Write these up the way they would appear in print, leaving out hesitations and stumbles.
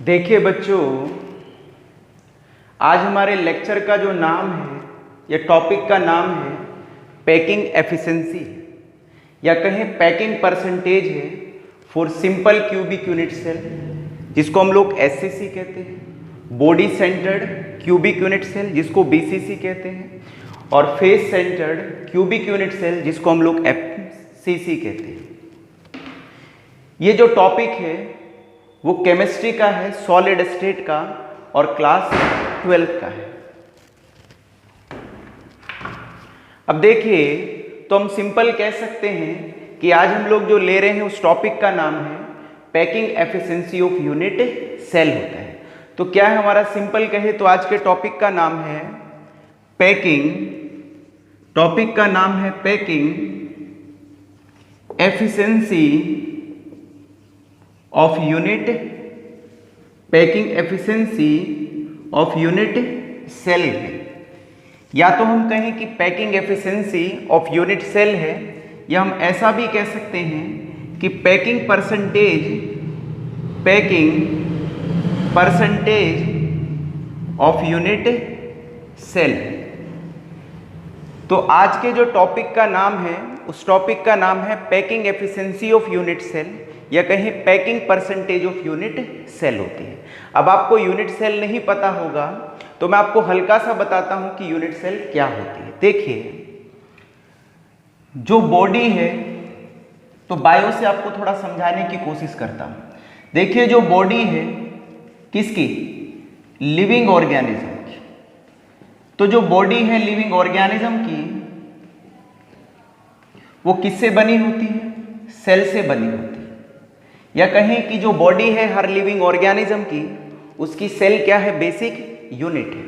देखिए बच्चों, आज हमारे लेक्चर का जो नाम है या टॉपिक का नाम है पैकिंग एफिशिएंसी या कहें पैकिंग परसेंटेज है for simple cubic unit cell, जिसको हम लोग एससीसी कहते हैं, body centred cubic unit cell जिसको बीसीसी कहते हैं, और face centred cubic unit cell जिसको हम लोग एफसीसी कहते हैं। ये जो टॉपिक है वो केमिस्ट्री का है, सॉलिड स्टेट का, और क्लास 12 का है। अब देखिए, तो हम सिंपल कह सकते हैं कि आज हम लोग जो ले रहे हैं उस टॉपिक का नाम है packing efficiency of unit cell होता है। तो क्या है हमारा, सिंपल कहे तो आज के टॉपिक का नाम है पैकिंग, टॉपिक का नाम है packing efficiency of unit, packing efficiency of unit cell है। या तो हम कहें कि packing efficiency of unit cell है, या हम ऐसा भी कह सकते हैं कि packing percentage of unit cell. तो आज के जो टॉपिक का नाम है उस टॉपिक का नाम है packing efficiency of unit cell, या कहीं packing percentage of unit cell होती है। अब आपको यूनिट सेल नहीं पता होगा तो मैं आपको हल्का सा बताता हूं कि यूनिट सेल क्या होती है। देखिए, जो बॉडी है, तो बायो से आपको थोड़ा समझाने की कोशिश करता हूं। देखिए, जो बॉडी है किसकी, लिविंग ऑर्गेनिज्म की, तो जो बॉडी है लिविंग ऑर्गेनिज्म की वो किससे बनी होती है, सेल से बनी होती है। या कहें कि जो बॉडी है हर लिविंग ऑर्गेनिज्म की, उसकी सेल क्या है, बेसिक यूनिट है।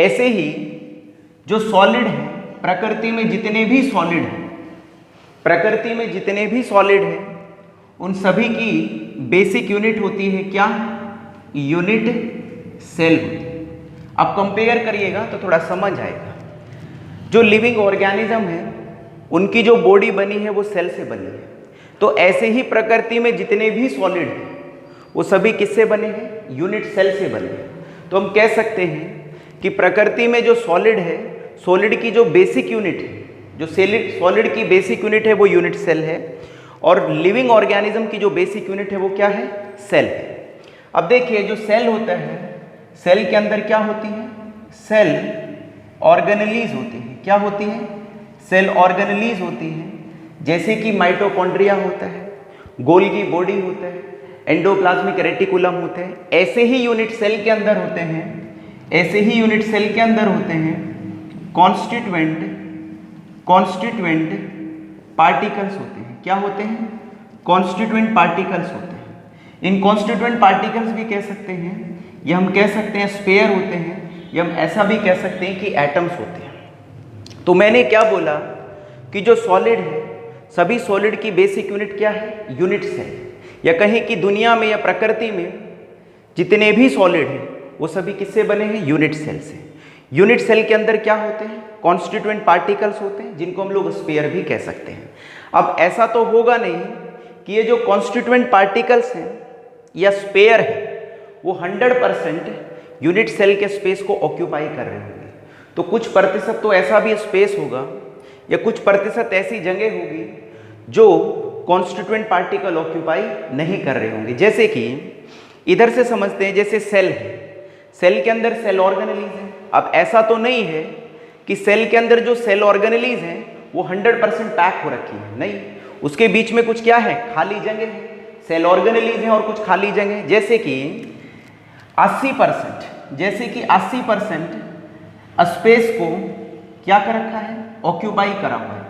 ऐसे ही जो सॉलिड है, प्रकृति में जितने भी सॉलिड हैं, प्रकृति में जितने भी सॉलिड हैं, उन सभी की बेसिक यूनिट होती है क्या, यूनिट सेल होती है। अब कंपेयर करिएगा तो थोड़ा समझ आएगा। जो लिविंग ऑर्गेनिज्म है उनकी जो बॉडी बनी है वो सेल से बनी है। तो ऐसे ही प्रकृति में जितने भी सॉलिड हैं वो सभी किससे बने हैं, यूनिट सेल से बने हैं। तो हम कह सकते हैं कि प्रकृति में जो सॉलिड है, सॉलिड की जो बेसिक यूनिट है, जो सॉलिड की बेसिक यूनिट है वो यूनिट सेल है, और लिविंग ऑर्गेनिज्म की जो बेसिक यूनिट है वो क्या है, सेल है। अब देखिए, जो सेल होता है, सेल के अंदर क्या होती है, सेल ऑर्गेनेलीज होती है। क्या होती है, सेल ऑर्गेनेलीज होती है। जैसे कि माइटोकॉन्ड्रिया होता है, गोल्गी बॉडी होता है, एंडोप्लाज्मिक रेटिकुलम होते हैं, ऐसे ही यूनिट सेल के अंदर होते हैं, ऐसे ही यूनिट सेल के अंदर होते हैं कॉन्स्टिट्यूएंट पार्टिकल्स होते हैं। क्या होते हैं, कॉन्स्टिट्यूएंट पार्टिकल्स होते हैं। इन कॉन्स्टिट्यूएंट पार्टिकल्स भी कह सकते हैं, या हम कह सकते हैं स्पेयर होते हैं, या हम ऐसा भी कह सकते हैं कि एटम्स होते हैं। तो मैंने क्या बोला कि जो सॉलिड है, सभी सॉलिड की बेसिक यूनिट क्या है, यूनिट सेल। या कहें कि दुनिया में या प्रकृति में जितने भी सॉलिड हैं वो सभी किससे बने हैं, यूनिट सेल से। यूनिट सेल के अंदर क्या होते हैं, कॉन्स्टिट्यूएंट पार्टिकल्स होते हैं, जिनको हम लोग स्पेयर भी कह सकते हैं। अब ऐसा तो होगा नहीं कि ये जो कॉन्स्टिट्यूएंट पार्टिकल्स हैं या स्पेयर है वो 100% यूनिट सेल के स्पेस को ऑक्यूपाई कर रहे होंगे। तो कुछ प्रतिशत तो ऐसा भी स्पेस होगा, या कुछ प्रतिशत ऐसी जगह होगी जो कॉन्स्टिट्यूएंट पार्टिकल ऑक्यूपाई नहीं कर रहे होंगे। जैसे कि इधर से समझते हैं, जैसे सेल है, सेल के अंदर सेल ऑर्गेनेलीज है। अब ऐसा तो नहीं है कि सेल के अंदर जो सेल ऑर्गेनेलीज हैं वो 100% पैक हो रखी है, नहीं, उसके बीच में कुछ क्या है, खाली जगह है। सेल ऑर्गेनेलीज है और कुछ खाली जगह है। जैसे कि 80% स्पेस को क्या कर रखा है, ऑक्यूपाई करा हुआ है।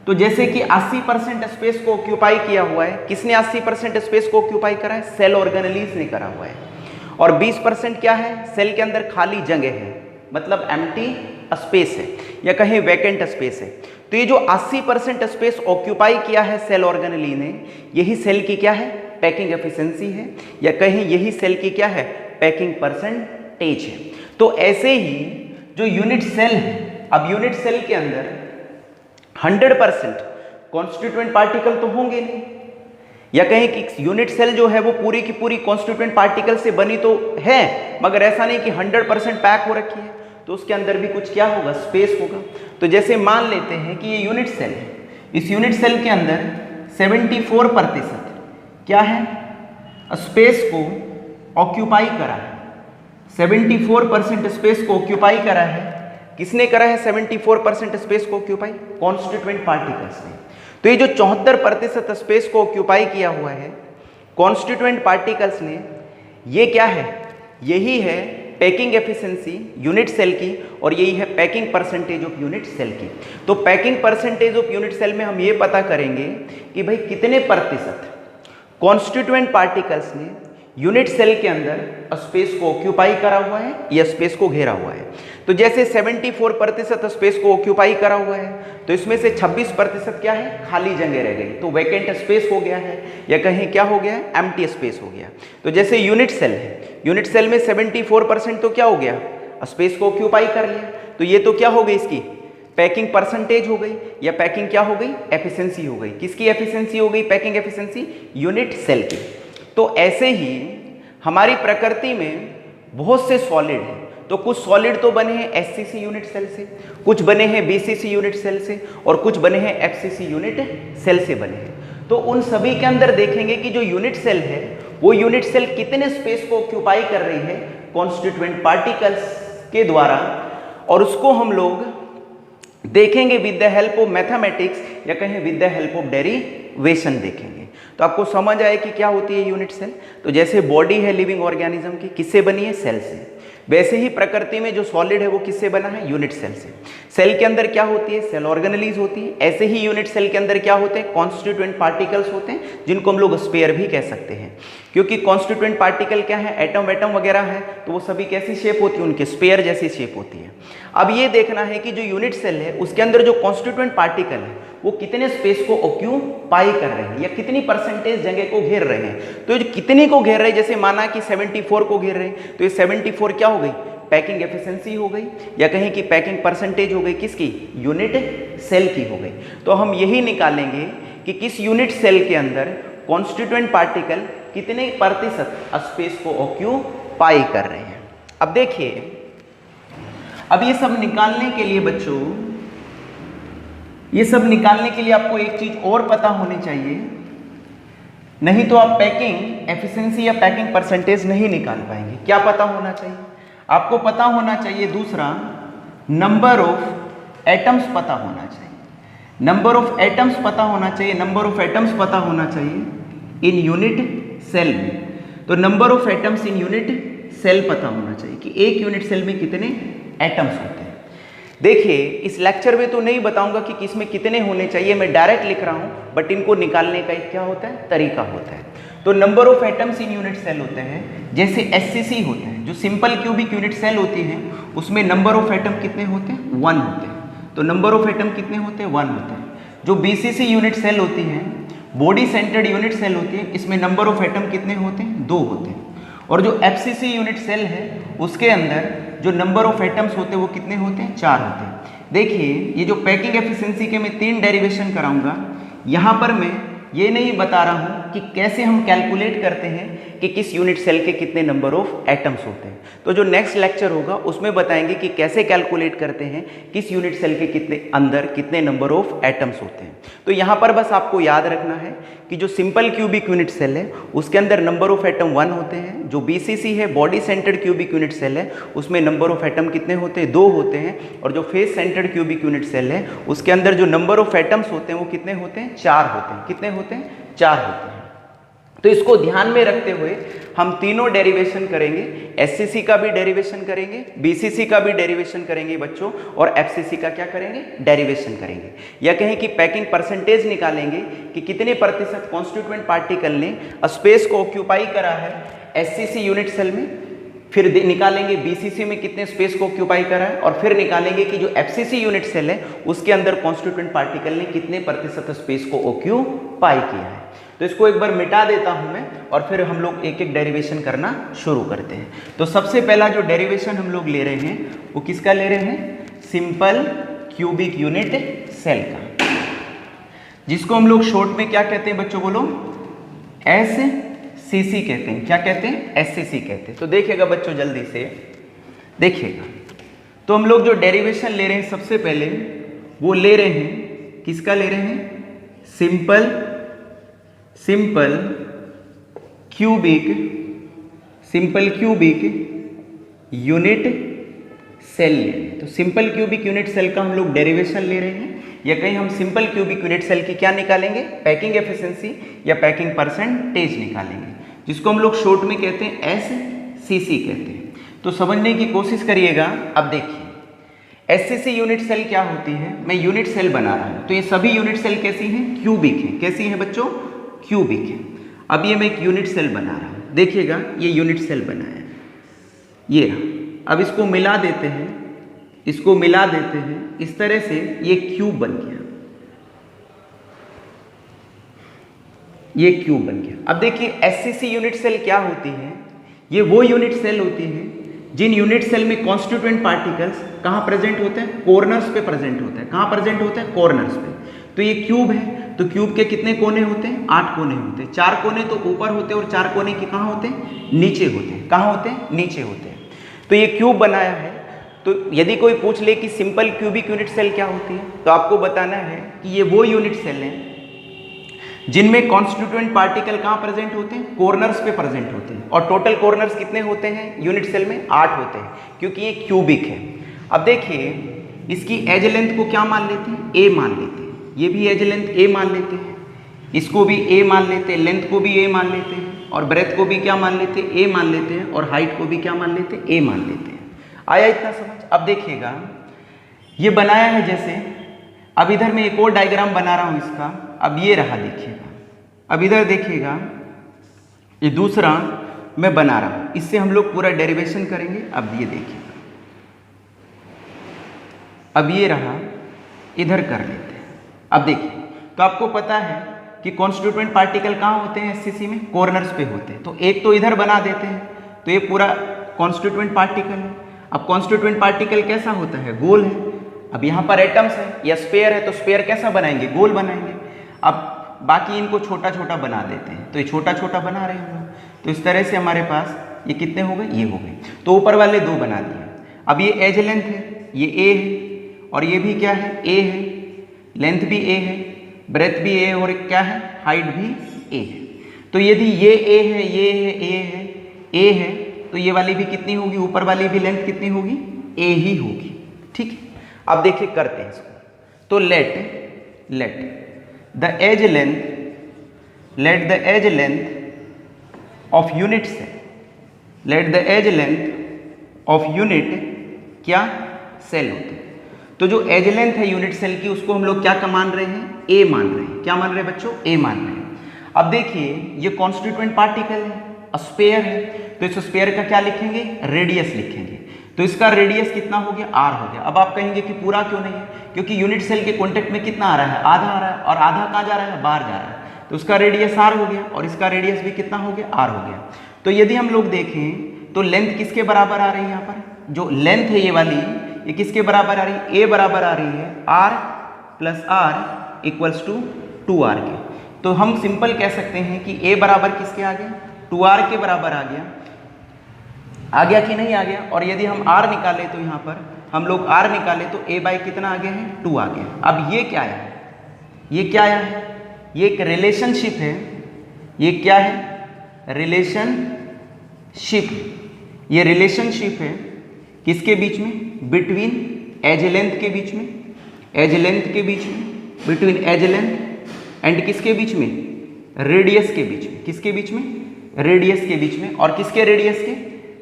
तो जैसे कि 80% स्पेस को ऑक्यूपाई किया हुआ है, किसने 80% स्पेस को ऑक्यूपाई करा है, सेल ऑर्गेनेलीज ने करा हुआ है। और 20% क्या है, सेल के अंदर खाली जगह है, मतलब एम्प्टी स्पेस है, या कहीं वैकेंट स्पेस है। तो ये जो 80% स्पेस ऑक्यूपाई किया है सेल ऑर्गेनेली ने, यही सेल की क्या है, पैकिंग एफिशिएंसी है, या कहीं यही सेल की क्या है, पैकिंग परसेंटेज है। तो ऐसे ही जो यूनिट सेल है, अब यूनिट सेल के अंदर 100% कॉन्स्टिट्यूएंट पार्टिकल तो होंगे नहीं, या कहें कि यूनिट सेल जो है वो पूरी की पूरी कॉन्स्टिट्यूएंट पार्टिकल से बनी तो है, मगर ऐसा नहीं कि 100% पैक हो रखी है, तो उसके अंदर भी कुछ क्या होगा, स्पेस होगा। तो जैसे मान लेते हैं कि ये यूनिट सेल है, इस यूनिट सेल के अंदर 74% क्या है, स्पेस को ऑक्यूपाई करा है। 74% स्पेस को ऑक्यूपाई करा है। किसने करा है 74% स्पेस को ऑक्यूपाई? कॉन्स्टिट्यूएंट पार्टिकल्स ने। तो ये जो 74% स्पेस को ऑक्यूपाई किया हुआ है कॉन्स्टिट्यूएंट पार्टिकल्स ने, ये क्या है, यही है पैकिंग एफिशिएंसी यूनिट सेल की, और यही है packing percentage of unit cell की। तो packing percentage of unit cell में हम ये पता करेंगे कि भाई कितने प्रतिशत कॉन्स्टिट्यूएंट पार्टिकल्स ने यूनिट सेल के अंदर स्पेस को ऑक्यूपाई करा हुआ है या स्पेस को घेरा हुआ है। तो जैसे 74% स्पेस को ऑक्यूपाई करा हुआ है, तो इसमें से 26% क्या है, खाली जगह रह गई, तो वैकेंट स्पेस हो गया है, या कहीं क्या हो गया है, एम्प्टी स्पेस हो गया। तो जैसे यूनिट सेल है, यूनिट सेल में 74% तो क्या हो गया, स्पेस को ऑक्यूपाई कर लिया, तो ये तो क्या हो गई, इसकी पैकिंग परसेंटेज हो गई, या पैकिंग क्या हो गई, एफिशिएंसी हो गई। किसकी एफिशिएंसी हो गई, पैकिंग एफिशिएंसी, यूनिट सेल की। तो ऐसे ही हमारी प्रकृति में बहुत से सॉलिड हैं, तो कुछ सॉलिड तो बने हैं एससीसी यूनिट सेल से, कुछ बने हैं बीसीसी यूनिट सेल से, और कुछ बने हैं एफसीसी यूनिट सेल से बने हैं। तो उन सभी के अंदर देखेंगे कि जो यूनिट सेल है वो यूनिट सेल कितने स्पेस को ऑक्यूपाई कर रही है कॉन्स्टिट्यूएंट पार्टिकल्स के द्वारा, और उसको हम लोग देखेंगे with the help of mathematics, या कहें with the help of derivation देखेंगे। तो आपको समझ आए कि क्या होती है यूनिट सेल। तो जैसे बॉडी है लिविंग ऑर्गेनिज्म की, किससे बनी है, सेल से, वैसे ही प्रकृति में जो सॉलिड है वो किससे बना है, यूनिट सेल से। सेल के अंदर क्या होती है, सेल ऑर्गेनेलीज होती है। ऐसे ही यूनिट सेल के अंदर क्या होते हैं, कॉन्स्टिट्यूएंट पार्टिकल्स होते हैं, जिनको हम लोग स्पेयर भी कह सकते हैं, क्योंकि कॉन्स्टिट्यूएंट पार्टिकल क्या है, एटम वेटम वगैरह है, तो वो सभी कैसी शेप होती है, उनके स्पेयर जैसी शेप होती है। अब ये देखना है कि जो यूनिट सेल है उसके अंदर जो कॉन्स्टिट्यूएंट पार्टिकल है वो कितने स्पेस को ऑक्यूपाई कर रहे हैं, या कितनी परसेंटेज जगह को घेर रहे हैं। तो जो कितनी को घेर रहे हैं, जैसे माना कि 74 को घेर रहे हैं, तो ये 74 क्या हो गई, पैकिंग एफिशिएंसी हो गई, या कहीं की पैकिंग परसेंटेज हो गई, किसकी, यूनिट सेल की हो गई। तो हम यही निकालेंगे कि किस यूनिट सेल के अंदर कॉन्स्टिट्यूएंट पार्टिकल कितने प्रतिशत स्पेस को ऑक्यूपाई कर रहे हैं। अब देखिए, अब ये सब निकालने के लिए बच्चों, ये सब निकालने के लिए आपको एक चीज और पता होनी चाहिए, नहीं तो आप पैकिंग एफिशिएंसी या पैकिंग परसेंटेज नहीं निकाल पाएंगे। क्या पता होना चाहिए आपको, पता होना चाहिए दूसरा, नंबर ऑफ एटम्स पता होना चाहिए। नंबर ऑफ एटम्स पता होना चाहिए, नंबर ऑफ एटम्स पता होना चाहिए इन यूनिट सेल में। तो number of atoms in unit cell पता होना चाहिए कि एक यूनिट सेल में कितने एटम्स होते हैं। देखिए, इस लेक्चर में तो नहीं बताऊंगा कि किसमें कितने होने चाहिए, मैं डायरेक्ट लिख रहा हूं, बट इनको निकालने का एक क्या होता है, तरीका होता है। तो number of atoms in unit cell होते हैं, जैसे एससीसी होते हैं, जो सिंपल क्यूबिक यूनिट सेल होती है, उसमें नंबर ऑफ एटम कितने होते हैं, 1 होते हैं। तो नंबर ऑफ एटम कितने होते हैं, 1 होते हैं। जो बीसीसी यूनिट सेल होती है, बॉडी सेंटर्ड यूनिट सेल होती है, इसमें नंबर ऑफ एटम कितने होते हैं, 2 होते हैं। और जो एफसीसी यूनिट सेल है उसके अंदर जो नंबर ऑफ एटम्स होते हैं वो कितने होते हैं, 4 होते हैं। देखिए, ये जो पैकिंग एफिशिएंसी के मैं 3 डेरिवेशन कराऊंगा, यहाँ पर मैं ये नहीं बता रहा हूँ कि कैसे हम कैलकुलेट करते हैं कि किस यूनिट सेल के कितने नंबर ऑफ एटम्स होते हैं। तो जो नेक्स्ट लेक्चर होगा उसमें बताएंगे कि कैसे कैलकुलेट करते हैं किस यूनिट सेल के कितने अंदर कितने नंबर ऑफ एटम्स होते हैं। तो यहाँ पर बस आपको याद रखना है कि जो सिंपल क्यूबिक यूनिट सेल है उसके अंदर नंबर ऑफ एटम 1 होते हैं। जो बीसीसी है, body centred cubic unit cell है, उसमें नंबर ऑफ एटम कितने होते हैं, 2 होते हैं। और जो face centred cubic unit cell है उसके अंदर जो नंबर ऑफ एटम्स होते हैं वो कितने होते हैं, 4 होते हैं। कितने होते हैं, 4 होते हैं। तो इसको ध्यान में रखते हुए हम तीनों डेरिवेशन करेंगे, एससीसी का भी डेरिवेशन करेंगे, बीसीसी का भी डेरिवेशन करेंगे बच्चों, और एफसीसी का क्या करेंगे, डेरिवेशन करेंगे। या कहें कि पैकिंग परसेंटेज निकालेंगे कि कितने प्रतिशत कॉन्स्टिट्यूएंट पार्टिकल ने स्पेस को ऑक्यूपाई करा है एससीसी यूनिट सेल में, फिर निकालेंगे बीसीसी में कितने स्पेस को ऑक्यूपाई करा है, और फिर निकालेंगे कि जो एफसीसी यूनिट सेल है उसके अंदर कॉन्स्टिट्यूएंट पार्टिकल ने कितने प्रतिशत स्पेस को ऑक्यूपाई किया है। तो इसको एक बार मिटा देता हूं मैं, और फिर हम लोग एक एक डेरिवेशन करना शुरू करते हैं। तो सबसे पहला जो डेरिवेशन हम लोग ले रहे हैं वो किसका ले रहे हैं, सिंपल क्यूबिक यूनिट सेल का, जिसको हम लोग शॉर्ट में क्या कहते हैं बच्चों, बोलो, SCC कहते हैं। क्या कहते हैं? SCC कहते हैं। तो देखिएगा बच्चों जल्दी से देखिएगा, तो हम लोग जो डेरिवेशन ले रहे हैं सबसे पहले वो ले रहे हैं, किसका ले रहे हैं? सिंपल क्यूबिक यूनिट सेल ले रहे हैं। तो सिंपल क्यूबिक यूनिट सेल का हम लोग डेरिवेशन ले रहे हैं, या कहीं हम सिंपल क्यूबिक यूनिट सेल की क्या निकालेंगे? पैकिंग एफिशिएंसी या पैकिंग परसेंटेज निकालेंगे, जिसको हम लोग शॉर्ट में कहते हैं SCC कहते हैं। तो समझने की कोशिश करिएगा। अब देखिए SCC यूनिट सेल क्या होती है? मैं यूनिट सेल बना रहा हूं, तो ये सभी यूनिट सेल कैसी हैं? क्यूबिक हैं। कैसी हैं बच्चों? क्यूबिक है। अब ये मैं एक यूनिट सेल बना रहा हूं, देखिएगा ये यूनिट सेल बनाया, ये रहा। अब इसको मिला देते हैं, इस तरह से ये क्यूब बन गया, ये क्यूब बन गया। अब देखिए SCC यूनिट सेल क्या होती है? ये वो यूनिट सेल होती है जिन यूनिट सेल में कॉन्स्टिट्यूएंट पार्टिकल्स कहाँ प्रेजेंट होते हैं? कॉर्नर्स पे प्रेजेंट होते हैं। कहाँ प्रेजेंट होते हैं? कॉर्नर्स पे। तो ये क्यूब है, तो क्यूब के कितने कोने होते हैं? 8 कोने होते हैं। 4 कोने तो ऊपर होते हैं और 4 कोने के कहाँ होते हैं? नीचे होते हैं। कहाँ होते हैं? नीचे होते हैं। तो ये क्यूब बनाया है। तो यदि कोई पूछ ले कि सिंपल क्यूबिक यूनिट सेल क्या होती है, तो आपको बताना है कि ये वो यूनिट सेल हैं जिनमें कॉन्स्टिट्यूएंट पार्टिकल कहाँ प्रेजेंट होते हैं? कॉर्नर्स पे प्रेजेंट होते हैं। और टोटल कॉर्नर्स कितने होते हैं यूनिट सेल में? 8 होते हैं, क्योंकि ये क्यूबिक है। अब देखिए इसकी एज लेंथ को क्या मान लेते हैं? A मान लेते हैं। ये भी एज लेंथ A मान लेते हैं, इसको भी A मान लेते हैं, लेंथ को भी A मान लेते हैं, और ब्रेथ को भी क्या मान लेते हैं? A मान लेते हैं, और हाइट को भी क्या मान लेते हैं? A मान लेते हैं। आया इतना समझ? अब देखिएगा ये बनाया है जैसे, अब इधर मैं एक और डायग्राम बना रहा हूं इसका। अब ये रहा, देखिएगा। अब इधर देखिएगा, ये दूसरा मैं बना रहा हूं, इससे हम लोग पूरा डेरिवेशन करेंगे। अब ये देखिएगा, अब ये रहा, इधर कर लेते हैं। अब देखिए, तो आपको पता है कि कॉन्स्टिट्यूएंट पार्टिकल कहाँ होते हैं? SCC में कॉर्नर्स पे होते हैं। तो एक तो इधर बना देते हैं, तो ये पूरा कॉन्स्टिट्यूएंट पार्टिकल है। अब कॉन्स्टिट्यूएंट पार्टिकल कैसा होता है? गोल है। अब यहाँ पर एटम्स है या स्फीयर है, तो स्फीयर कैसा बनाएंगे? गोल बनाएंगे। अब बाकी इनको छोटा छोटा बना देते हैं, तो ये छोटा छोटा बना रहे हैं हम लोग। तो इस तरह से हमारे पास ये कितने हो गए? ये हो गए। तो ऊपर वाले 2 बना दिए। अब ये एज लेंथ है, ये A है, और ये भी क्या है? A है। लेंथ भी A है, ब्रेथ भी A है, और क्या है? हाइट भी A है। तो यदि ये A है, ये है, A है, A है, तो ये वाली भी कितनी होगी? ऊपर वाली भी लेंथ कितनी होगी? A ही होगी। ठीक है। अब देखिए करते हैं इसको। तो let the edge length of unit cell, let the edge length of unit क्या? सेल होते हैं। तो जो एज लेंथ है यूनिट सेल की, उसको हम लोग क्या मान रहे हैं? A मान रहे हैं। क्या मान रहे हैं बच्चों? A मान रहे हैं। अब देखिए ये कॉन्स्टिट्यूएंट पार्टिकल है, स्फीयर है, तो इस स्फीयर का क्या लिखेंगे? रेडियस लिखेंगे। तो इसका रेडियस कितना हो गया? R हो गया। अब आप कहेंगे कि पूरा क्यों नहीं है? क्योंकि यूनिट सेल के कॉन्टेक्ट में कितना आ रहा है? आधा आ रहा है, और आधा कहाँ जा रहा है? बाहर जा रहा है। तो उसका रेडियस R हो गया, और इसका रेडियस भी कितना हो गया? R हो गया। तो यदि हम लोग देखें तो लेंथ किसके बराबर आ रही है? यहाँ पर जो लेंथ है ये वाली, ये किसके बराबर आ रही है? A बराबर आ रही है R + R = 2R के। तो हम सिंपल कह सकते हैं कि A बराबर किसके आ गया? 2R के बराबर आ गया। आ गया कि नहीं आ गया? और यदि हम R निकाले, तो यहाँ पर हम लोग R निकाले तो A कितना आ गया है? 2 आ गया। अब ये क्या है? ये क्या है? ये एक रिलेशनशिप है। ये क्या है? रिलेशनशिप। ये रिलेशनशिप है किसके बीच में? बिटवीन एज लेंथ के बीच में, एज लेंथ के बीच में, बिटवीन एज लेंथ एंड किसके बीच में? रेडियस के बीच में। किसके बीच में? रेडियस के बीच में। और किसके रेडियस के?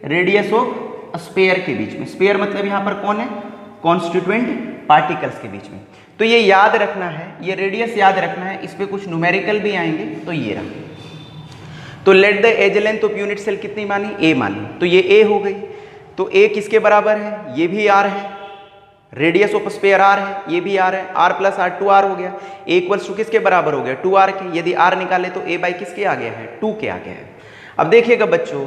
रेडियस ऑफ स्फीयर के बीच में। स्फीयर मतलब यहाँ पर कौन है? कॉन्स्टिट्यूएंट पार्टिकल्स के बीच में। तो ये याद रखना है, ये रेडियस याद रखना है। इस पे कुछ न्यूमेरिकल भी आएंगे। तो ये रहा। तो let the edge length of unit cell कितनी मानी? A मानी। तो ये A हो गई। तो A किसके बराबर है? ये भी R है। रेडियस ऑफ स्फीयर R है, ये भी R है। R + R 2R हो गया। A = किसके बराबर हो गया? 2R के। यदि R निकाले तो A किसके आ गया है? 2 के आ गया है। अब देखिएगा बच्चों,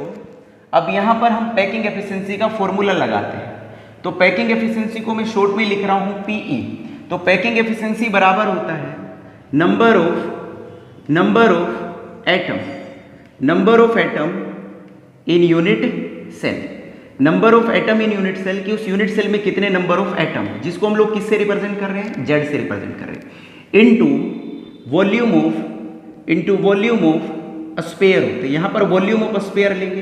अब यहाँ पर हम पैकिंग एफिशिएंसी का फॉर्मूला लगाते हैं। तो पैकिंग एफिशिएंसी को मैं शॉर्ट में लिख रहा हूँ PE। तो पैकिंग एफिशिएंसी बराबर होता है number of atom number of atom in unit cell, number of atom in unit cell कि उस यूनिट सेल में कितने नंबर ऑफ एटम, जिसको हम लोग किससे रिप्रेजेंट कर रहे हैं, जेड से रिप्रेजेंट कर रहे हैं, इनटू वॉल्यूम ऑफ स्पेयर होते हैं। यहाँ पर वॉल्यूम ऑफ स्पेयर लेंगे,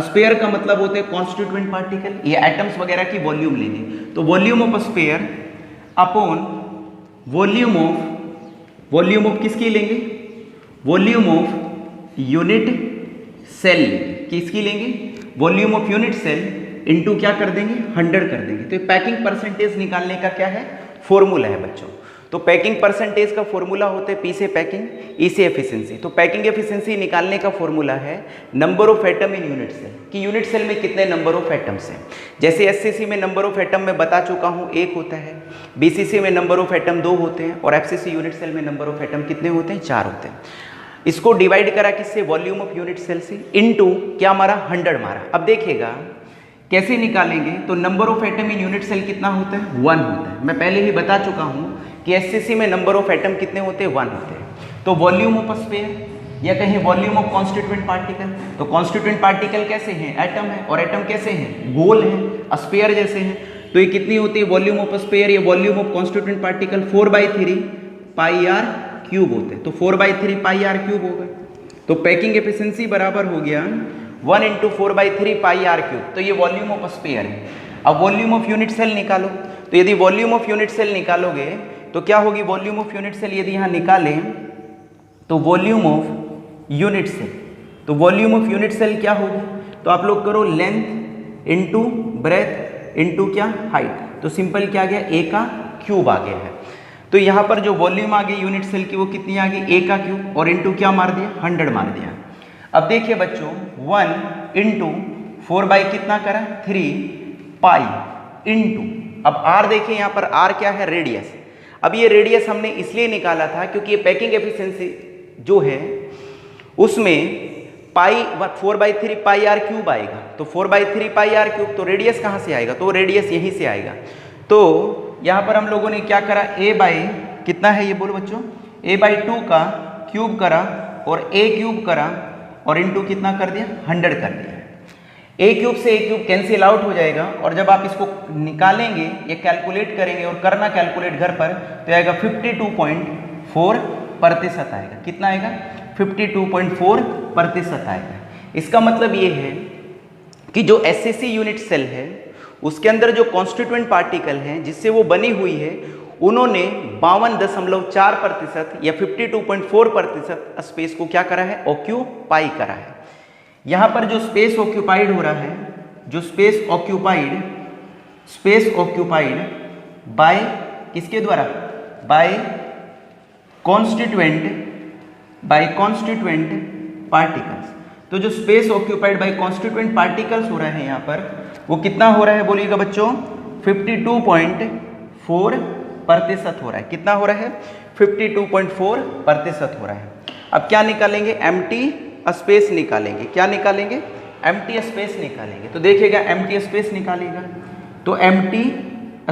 स्पेयर का मतलब होते हैं कॉन्स्टिट्यूएंट पार्टिकल, ये एटम्स वगैरह की वॉल्यूम लेंगे, तो volume of sphere upon volume of किसकी लेंगे, वॉल्यूम ऑफ यूनिट सेल, किसकी लेंगे, volume of unit cell into क्या कर देंगे, 100 कर देंगे। तो पैकिंग परसेंटेज निकालने का क्या है, फॉर्मूला है बच्चों। तो पैकिंग परसेंटेज का फॉर्मूला होता है पी से पैकिंग, ई से एफिशिएंसी। तो पैकिंग एफिशिएंसी निकालने का फॉर्मूला है number of atom in unit cell, कि यूनिट सेल में कितने नंबर ऑफ एटम्स हैं। जैसे एससीसी में नंबर ऑफ एटम मैं बता चुका हूँ 1 होता है, बीसीसी में नंबर ऑफ एटम 2 होते हैं, और एफसीसी यूनिट सेल में नंबर ऑफ एटम कितने होते हैं, 4 होते हैं। इसको डिवाइड करा किससे, वॉल्यूम ऑफ यूनिट सेल से, इनटू क्या मारा, 100 मारा। अब देखिएगा कैसे निकालेंगे, तो number of atom in unit cell कितना होता है, 1 होता है। मैं पहले ही बता चुका हूँ कि एससीसी में नंबर ऑफ एटम कितने होते हैं, 1 होते हैं। तो वॉल्यूम ऑफ स्पेयर या कहीं वॉल्यूम ऑफ कॉन्स्टिट्यूएंट पार्टिकल, तो कॉन्स्टिट्यूएंट पार्टिकल कैसे हैं, एटम है, और एटम कैसे हैं, गोल हैं, स्पेयर जैसे हैं। तो ये कितनी होती है वॉल्यूम ऑफ स्पेयर या volume of constituent particle, 4/3 pi R cube होते हैं। तो 4/3 पाई आर क्यूब होगा। तो पैकिंग एफिशिएंसी बराबर हो गया 1 × 4/3 पाई आर क्यूब। तो ये वॉल्यूम ऑफ स्पेयर है। अब वॉल्यूम ऑफ यूनिट सेल निकालो, तो यदि वॉल्यूम ऑफ यूनिट सेल निकालोगे तो क्या होगी, वॉल्यूम ऑफ यूनिट सेल यदि यहाँ निकालें तो वॉल्यूम ऑफ यूनिट सेल, तो वॉल्यूम ऑफ यूनिट सेल क्या होगी, तो आप लोग करो लेंथ इनटू ब्रेथ इनटू क्या, हाइट। तो सिंपल क्या आ गया, a का क्यूब आ गया है। तो यहाँ पर जो वॉल्यूम आ गई यूनिट सेल की वो कितनी आ गई, a का क्यूब, और इनटू क्या मार दिया, 100 मार दिया। अब देखिए बच्चों 1 × 4 कितना करा, 3 पाई इनटू, अब r देखिए यहाँ पर r क्या है, रेडियस। अब ये रेडियस हमने इसलिए निकाला था क्योंकि ये पैकिंग एफिशिएंसी जो है उसमें पाई 4/3 पाई आर क्यूब आएगा। तो 4/3 पाई आर क्यूब, तो रेडियस कहाँ से आएगा, तो रेडियस यहीं से आएगा। तो यहाँ पर हम लोगों ने क्या करा, कितना है ये बोलो बच्चों, a/2 का क्यूब करा और a क्यूब करा और इनटू कितना कर दिया, 100 कर दिया। a क्यूब से a क्यूब कैंसिल आउट हो जाएगा, और जब आप इसको निकालेंगे या कैलकुलेट करेंगे, और करना कैलकुलेट घर पर, तो आएगा 52.4% आएगा। कितना आएगा, 52.4% आएगा। इसका मतलब ये है कि जो एससीसी यूनिट सेल है उसके अंदर जो कॉन्स्टिट्यूएंट पार्टिकल हैं जिससे वो बनी हुई है, उन्होंने 52.4% या 52.4% स्पेस को क्या करा है, ऑक्यूपाई करा है। यहाँ पर जो स्पेस ऑक्यूपाइड हो रहा है, जो स्पेस ऑक्यूपाइड बाय किसके द्वारा, बाय कॉन्स्टिट्यूएंट पार्टिकल्स। तो जो space occupied by constituent particles हो रहा है यहाँ पर, वो कितना हो रहा है बोलिएगा बच्चों, 52.4% हो रहा है। कितना हो रहा है, 52.4% हो रहा है। अब क्या निकालेंगे, एम्प्टी स्पेस निकालेंगे। क्या निकालेंगे, एम्प्टी स्पेस निकालेंगे। तो देखिएगा एम्प्टी स्पेस निकालेगा, तो एम्प्टी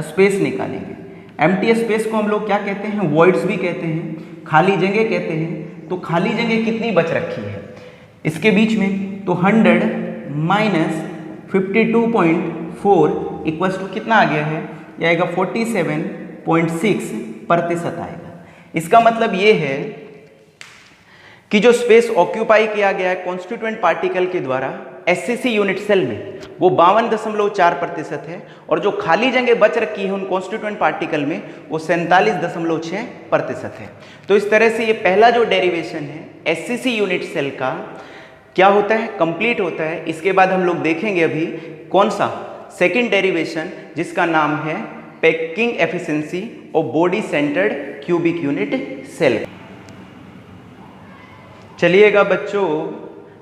स्पेस निकालेंगे। एम्प्टी स्पेस को हम लोग क्या कहते हैं, वॉइड्स भी कहते हैं, खाली जगह कहते हैं। तो खाली जगह कितनी बच रखी है इसके बीच में, तो 100 - 52.4 इक्वल्स टू कितना आ गया है, यह आएगा 47.6% आएगा। इसका मतलब ये है कि जो स्पेस ऑक्यूपाई किया गया है कॉन्स्टिट्यूएंट पार्टिकल के द्वारा एससीसी यूनिट सेल में, वो 52.4% है, और जो खाली जगह बच रखी है उन कॉन्स्टिट्यूएंट पार्टिकल में वो 47.6% है। तो इस तरह से ये पहला जो डेरिवेशन है एससीसी यूनिट सेल का क्या होता है, कंप्लीट होता है। इसके बाद हम लोग देखेंगे अभी कौन सा, सेकंड डेरिवेशन, जिसका नाम है packing efficiency of body centred cubic unit cell. चलिएगा बच्चों,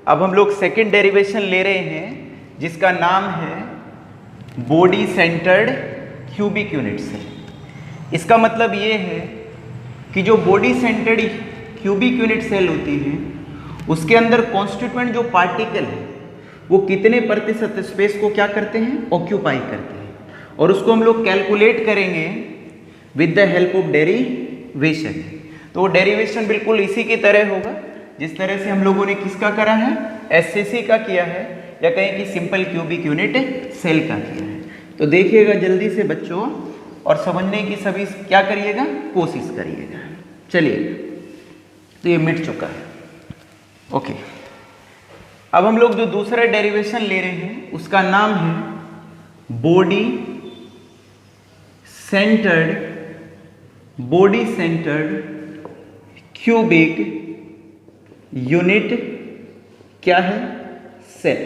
अब हम लोग सेकंड डेरिवेशन ले रहे हैं जिसका नाम है body centred cubic unit cell. इसका मतलब ये है कि जो body centred cubic unit cell होती है उसके अंदर कॉन्स्टिट्यूएंट जो पार्टिकल है वो कितने प्रतिशत स्पेस को क्या करते हैं, ऑक्यूपाई करते हैं, और उसको हम लोग कैलकुलेट करेंगे with the help of derivation. तो वो डेरिवेशन बिल्कुल इसी की तरह होगा जिस तरह से हम लोगों ने किसका करा है, एससीसी का किया है या कहें कि सिंपल क्यूबिक यूनिट सेल का किया है। तो देखिएगा जल्दी से बच्चों और समझने की सभी क्या करिएगा, कोशिश करिएगा। चलिए, तो ये मिट चुका है। ओके, अब हम लोग जो दूसरा डेरिवेशन ले रहे हैं उसका नाम है बॉडी सेंटर्ड क्यूबिक यूनिट क्या है, सेल,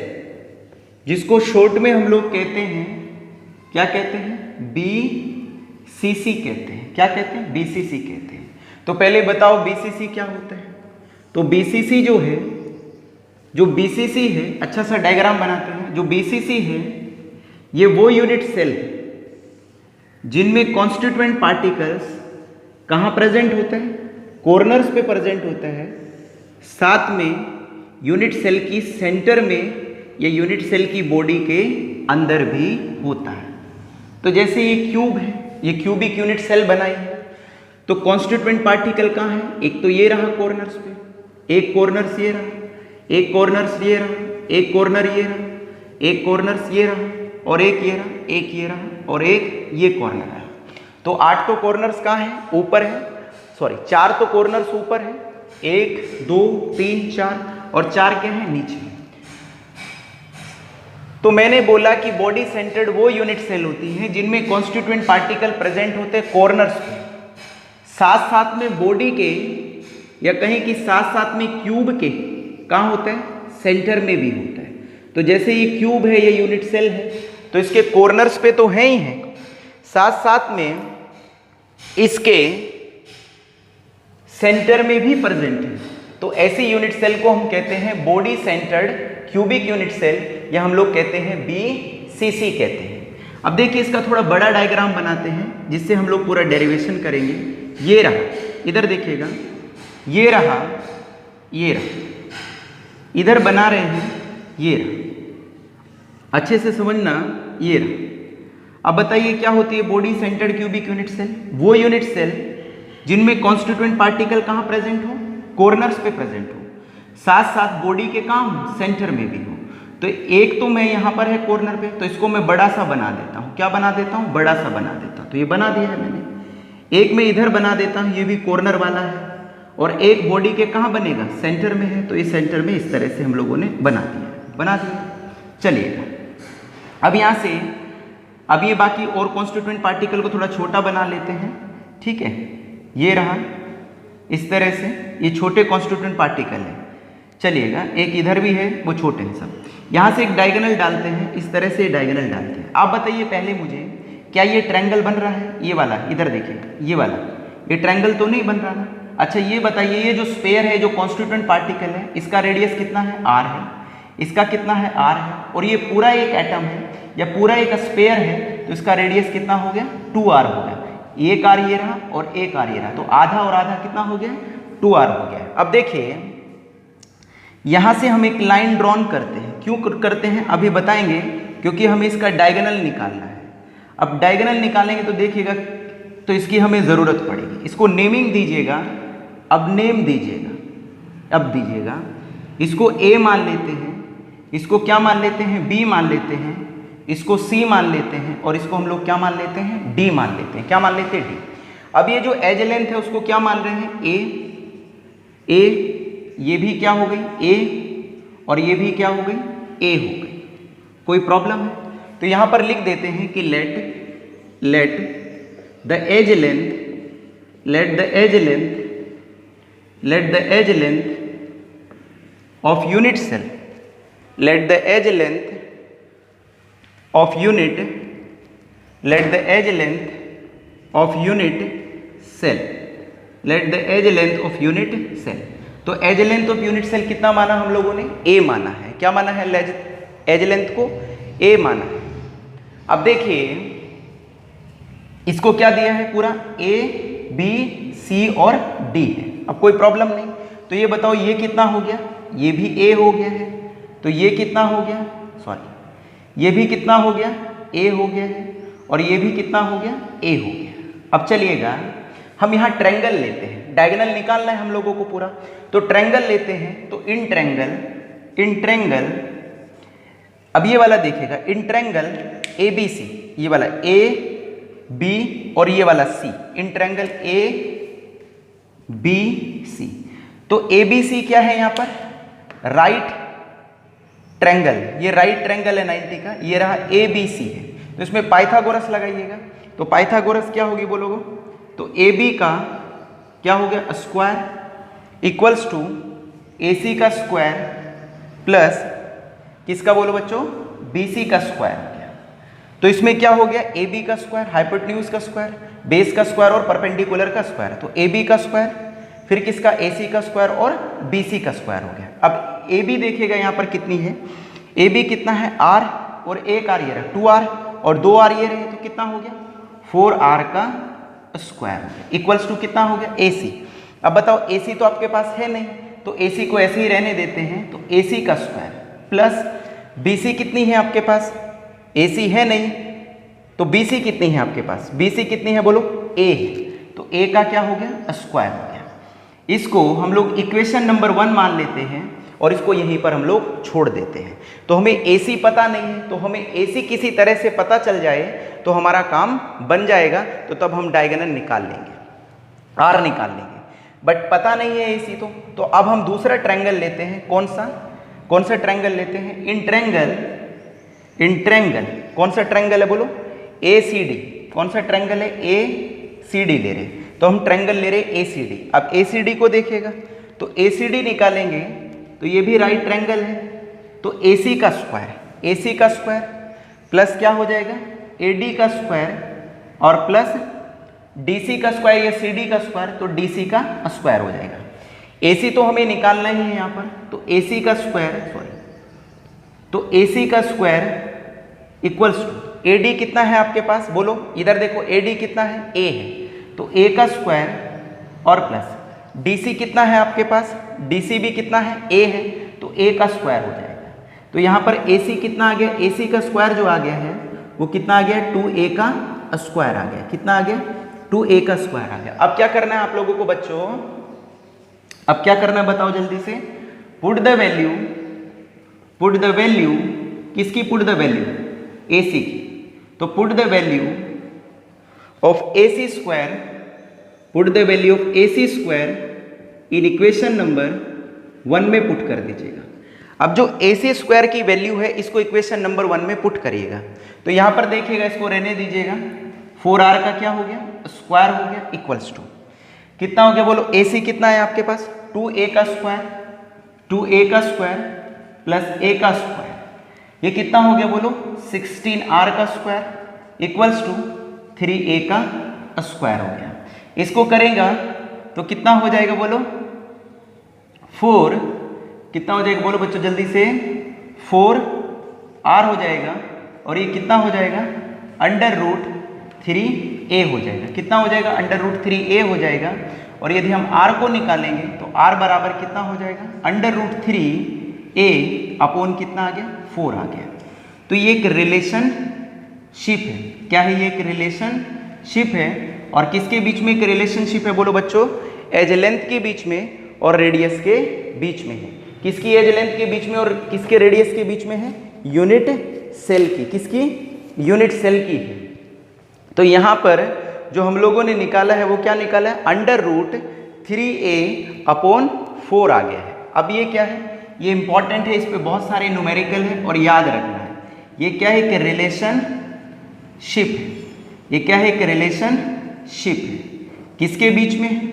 जिसको शॉर्ट में हम लोग कहते हैं, क्या कहते हैं, बीसीसी कहते हैं। क्या कहते हैं, बीसीसी कहते हैं। तो पहले बताओ बीसीसी क्या होता है। तो बीसीसी जो बीसीसी है, अच्छा सा डायग्राम बनाते हैं। जो बीसीसी है ये वो यूनिट सेल है जिनमें कॉन्स्टिट्यूएंट पार्टिकल्स कहाँ प्रेजेंट होता है, कॉर्नर्स पे प्रेजेंट होता है, साथ में यूनिट सेल की सेंटर में या यूनिट सेल की बॉडी के अंदर भी होता है। तो जैसे ये क्यूब है, ये क्यूबिक यूनिट सेल बनाई है, तो कॉन्स्टिट्यूएंट पार्टिकल कहाँ है, एक तो ये रहा कॉर्नर्स पे, एक कॉर्नर्स ये रहा, एक कॉर्नर्स ये रहा, एक कॉर्नर ये रहा, एक कॉर्नर्स ये रहा, और एक ये रहा, एक ये रहा, और एक ये कॉर्नर है। तो 8 तो कॉर्नर्स कहाँ है, ऊपर है, सॉरी 4 तो कॉर्नर्स ऊपर है, 1 2 3 4, और 4 क्या है, नीचे। तो मैंने बोला कि बॉडी सेंटर्ड वो यूनिट सेल होती हैं जिनमें कॉन्स्टिट्यूएंट पार्टिकल प्रेजेंट होते हैं कॉर्नर्स पे, साथ साथ में बॉडी के या कहें कि साथ साथ में क्यूब के कहाँ होता है, सेंटर में भी होता है। तो जैसे ये क्यूब है, ये यूनिट सेल है, तो इसके कॉर्नर्स पे तो है ही है, साथ साथ में इसके सेंटर में भी प्रेजेंट है। तो ऐसी यूनिट सेल को हम कहते हैं body centred cubic unit cell, या हम लोग कहते हैं बीसीसी कहते हैं। अब देखिए इसका थोड़ा बड़ा डायग्राम बनाते हैं जिससे हम लोग पूरा डेरिवेशन करेंगे। ये रहा, इधर देखिएगा, ये रहा, ये रहा, इधर बना रहे हैं, ये रहा, अच्छे से समझना, ये रहा। अब बताइए क्या होती है body centred cubic unit cell, वो यूनिट सेल जिनमें कॉन्स्टिट्यूएंट पार्टिकल कहाँ प्रेजेंट हो, कॉर्नर्स पे प्रेजेंट हो, साथ साथ बॉडी के कहाँ हो, सेंटर में भी हो। तो एक तो मैं यहाँ पर है कॉर्नर पे, तो इसको मैं बड़ा सा बना देता हूँ। क्या बना देता हूँ, बड़ा सा बना देता हूँ। तो ये बना दिया है मैंने। एक मैं इधर बना देता हूँ, ये भी कॉर्नर वाला है, और एक बॉडी के कहाँ बनेगा, सेंटर में है, तो इस सेंटर में इस तरह से हम लोगों ने बना दिया। चलिएगा, अब यहाँ से अब ये बाकी और कॉन्स्टिट्यूएंट पार्टिकल को थोड़ा छोटा बना लेते हैं, ठीक है। ये रहा, इस तरह से ये छोटे कॉन्स्टिट्यूएंट पार्टिकल है। चलिएगा, एक इधर भी है, वो छोटे हैं सब। यहाँ से एक डायगोनल डालते हैं, इस तरह से डायगोनल डालते हैं। आप बताइए पहले मुझे, क्या ये ट्रायंगल बन रहा है, ये वाला, इधर देखिए ये वाला, ये ट्रायंगल तो नहीं बन रहा ना। अच्छा ये बताइए, ये जो स्फीयर है, जो कॉन्स्टिट्यूएंट पार्टिकल है, इसका रेडियस कितना है, r है, इसका कितना है, r है, और ये पूरा एक एटम है या पूरा एक स्फीयर है, तो इसका रेडियस कितना हो गया, 2r हो गया। एक r ये रहा और एक r ये रहा, तो आधा और आधा कितना हो गया, 2r हो गया। अब देखिए यहाँ से हम एक लाइन ड्रॉन करते हैं, क्यों करते हैं अभी बताएंगे, क्योंकि हमें इसका डायगोनल निकालना है। अब डायगोनल निकालेंगे तो देखिएगा, तो इसकी हमें ज़रूरत पड़ेगी। इसको नेमिंग दीजिएगा, अब नेम दीजिएगा, अब दीजिएगा, इसको a मान लेते हैं, इसको क्या मान लेते हैं, b मान लेते हैं, इसको c मान लेते हैं, और इसको हम लोग क्या मान लेते हैं, d मान लेते हैं। क्या मान लेते हैं, d। अब ये जो एज लेंथ है उसको क्या मान रहे हैं, a, ये भी क्या हो गई a, और ये भी क्या हो गई a हो गई। कोई प्रॉब्लम है तो यहाँ पर लिख देते हैं कि let the edge length of unit cell, let the edge length of unit cell। तो edge length of unit cell कितना माना हम लोगों ने, a माना है। क्या माना है, एज लेंथ को a माना है। अब देखिए इसको क्या दिया है, पूरा a, b, c और d है। अब कोई प्रॉब्लम नहीं। तो ये बताओ ये कितना हो गया, ये भी a हो गया है, तो ये कितना हो गया, सॉरी ये भी कितना हो गया, a हो गया है, और ये भी कितना हो गया, a हो गया। अब चलिएगा हम यहाँ ट्रायंगल लेते हैं, डायगोनल निकालना है हम लोगों को पूरा। तो ट्रायंगल लेते हैं, तो इन ट्रायंगल इन ट्रायंगल, अब ये वाला देखिएगा, in triangle A B C, ये वाला ए बी और ये वाला सी, in triangle A B C. तो ए बी सी क्या है यहाँ पर? राइट ट्रायंगल, ये राइट ट्रायंगल है 90 का, ये रहा ए बी सी है। तो इसमें पाइथागोरस लगाइएगा। तो पाइथागोरस क्या होगी बोलोगे? तो ए बी का क्या हो गया? स्क्वायर इक्वल्स टू ए सी का स्क्वायर प्लस किसका बोलो बच्चों? बी सी का स्क्वायर हो गया। तो इसमें क्या हो गया? ए बी का स्क्वायर, हाइपोटेन्यूज का स्क्वायर, बेस का स्क्वायर और परपेंडिकुलर का स्क्वायर। तो ए बी का स्क्वायर, फिर किसका? ए सी का स्क्वायर और बी सी का स्क्वायर हो गया। अब ए बी देखिएगा यहाँ पर कितनी है? ए बी कितना है? आर, और एक आर ये रहा 2r और 2r ये रहे, तो कितना हो गया? 4r का स्क्वायर हो गया इक्वल्स टू कितना हो गया? ए सी। अब बताओ ए सी तो आपके पास है नहीं, तो ए सी को ऐसे ही रहने देते हैं। तो ए सी का स्क्वायर प्लस बी सी कितनी है आपके पास? ए सी है नहीं, तो बी सी कितनी है आपके पास? बी सी कितनी है बोलो? ए है, तो ए का क्या हो गया? स्क्वायर हो गया। इसको हम लोग इक्वेशन नंबर 1 मान लेते हैं और इसको यहीं पर हम लोग छोड़ देते हैं। तो हमें AC पता नहीं है, तो हमें AC किसी तरह से पता चल जाए तो हमारा काम बन जाएगा। तो तब हम डायगोनल निकाल लेंगे, R निकाल लेंगे, बट पता नहीं है AC। तो अब हम दूसरा ट्रायंगल लेते हैं। कौन सा ट्रायंगल लेते हैं? इन ट्रायंगल कौन सा ट्रायंगल है बोलो? ACD। कौन सा ट्रायंगल है? ACD ले रहे, तो हम ट्रायंगल ले रहे ACD। अब ACD को देखिएगा, तो ACD निकालेंगे तो ये भी राइट ट्रायंगल है, तो AC का स्क्वायर प्लस क्या हो जाएगा? AD का स्क्वायर और प्लस DC का स्क्वायर या CD का स्क्वायर, तो DC का स्क्वायर हो जाएगा। AC तो हमें निकालना ही है यहाँ पर, तो AC का स्क्वायर इक्वल्स टू AD कितना है आपके पास बोलो? इधर देखो AD कितना है? A है, तो A का स्क्वायर और प्लस DC कितना है आपके पास? DC भी कितना है? A है, तो A का स्क्वायर हो जाएगा। तो यहाँ पर AC कितना आ गया? AC का स्क्वायर जो आ गया है वो कितना आ गया? 2A का स्क्वायर आ गया। कितना आ गया? 2A का स्क्वायर आ गया। अब क्या करना है आप लोगों को बच्चों? अब क्या करना है बताओ जल्दी से? पुट द वैल्यू किसकी? पुट द वैल्यू AC की। तो put the value of AC square in equation number 1 में पुट कर दीजिएगा। अब जो AC स्क्वायर की वैल्यू है इसको इक्वेशन नंबर 1 में पुट करिएगा। तो यहाँ पर देखिएगा, इसको रहने दीजिएगा। 4r का क्या हो गया? स्क्वायर हो गया इक्वल्स टू कितना हो गया बोलो? AC कितना है आपके पास? 2A का स्क्वायर प्लस A का स्क्वायर, ये कितना हो गया बोलो? 16r का स्क्वायर इक्वल्स टू 3A का स्क्वायर हो गया। इसको करेगा तो कितना हो जाएगा बोलो? 4 कितना हो जाएगा बोलो बच्चों जल्दी से? 4r हो जाएगा और ये कितना हो जाएगा? √3a हो जाएगा। कितना हो जाएगा? √3a हो जाएगा। और यदि हम r को निकालेंगे तो r बराबर कितना हो जाएगा? √3a अपॉन कितना आ गया? 4 आ गया। तो ये एक रिलेशनशिप है। क्या है? ये एक रिलेशनशिप है। और किसके बीच में एक रिलेशनशिप है बोलो बच्चों? एज लेंथ के बीच में और रेडियस के बीच में है। किसकी एज लेंथ के बीच में और किसके रेडियस के बीच में है? यूनिट सेल की। किसकी? यूनिट सेल की है। तो यहाँ पर जो हम लोगों ने निकाला है वो क्या निकाला है? √3a अपॉन 4 आ गया है। अब ये क्या है? ये इंपॉर्टेंट है, इस पे बहुत सारे न्यूमेरिकल है और याद रखना है। ये क्या है? एक रिलेशनशिप है। ये क्या है? एक रिलेशनशिप है। किसके बीच में?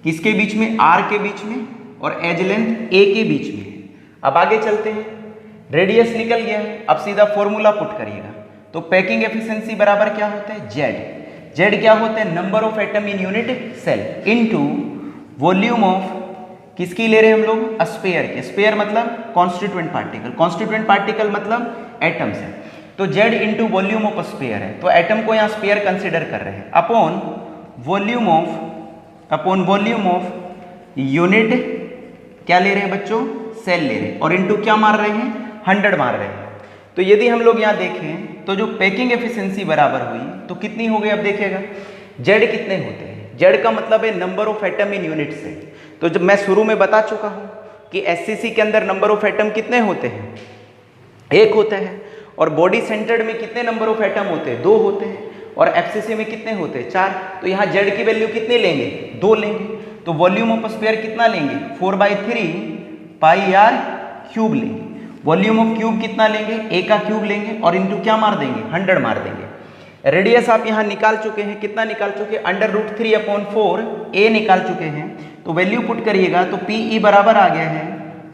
किसके बीच में? R के बीच में और एज लेंथ A के बीच में। अब आगे चलते हैं। रेडियस निकल गया है, अब सीधा फॉर्मूला पुट करिएगा। तो पैकिंग एफिशिएंसी बराबर क्या होता है? Z क्या होता है? Number of atom in unit cell into volume of किसकी ले रहे हैं हम लोग? स्फीयर के। स्फीयर मतलब कॉन्स्टिट्यूएंट पार्टिकल मतलब एटम्स है। तो Z into volume of sphere है, तो एटम को यहाँ स्फीयर कंसिडर कर रहे हैं। अपॉन वॉल्यूम ऑफ यूनिट क्या ले रहे हैं बच्चों? सेल ले रहे हैं। और इंटू क्या मार रहे हैं? 100 मार रहे हैं। तो यदि हम लोग यहाँ देखें तो जो पैकिंग एफिशिएंसी बराबर हुई तो कितनी हो गई? अब देखिएगा Z कितने होते हैं? Z का मतलब है number of atom in unit cell. तो जब मैं शुरू में बता चुका हूँ कि एससीसी के अंदर नंबर ऑफ एटम कितने होते हैं, 1 होता है, और बॉडी सेंटर्ड में कितने नंबर ऑफ एटम होते हैं, 2 होते हैं, और एफसीसी में कितने होते हैं, 4। तो यहाँ जेड की वैल्यू कितने लेंगे, 2 लेंगे। तो वॉल्यूम ऑफ स्फीयर कितना लेंगे, 4/3 पाई आर क्यूब लेंगे। वॉल्यूम ऑफ क्यूब कितना लेंगे, ए का क्यूब लेंगे और इंटू क्या मार देंगे, 100 मार देंगे। रेडियस आप यहाँ निकाल चुके हैं, कितना निकाल चुके हैं, √3/4 ए निकाल चुके हैं। तो वैल्यू पुट करिएगा तो पीई बराबर आ गया है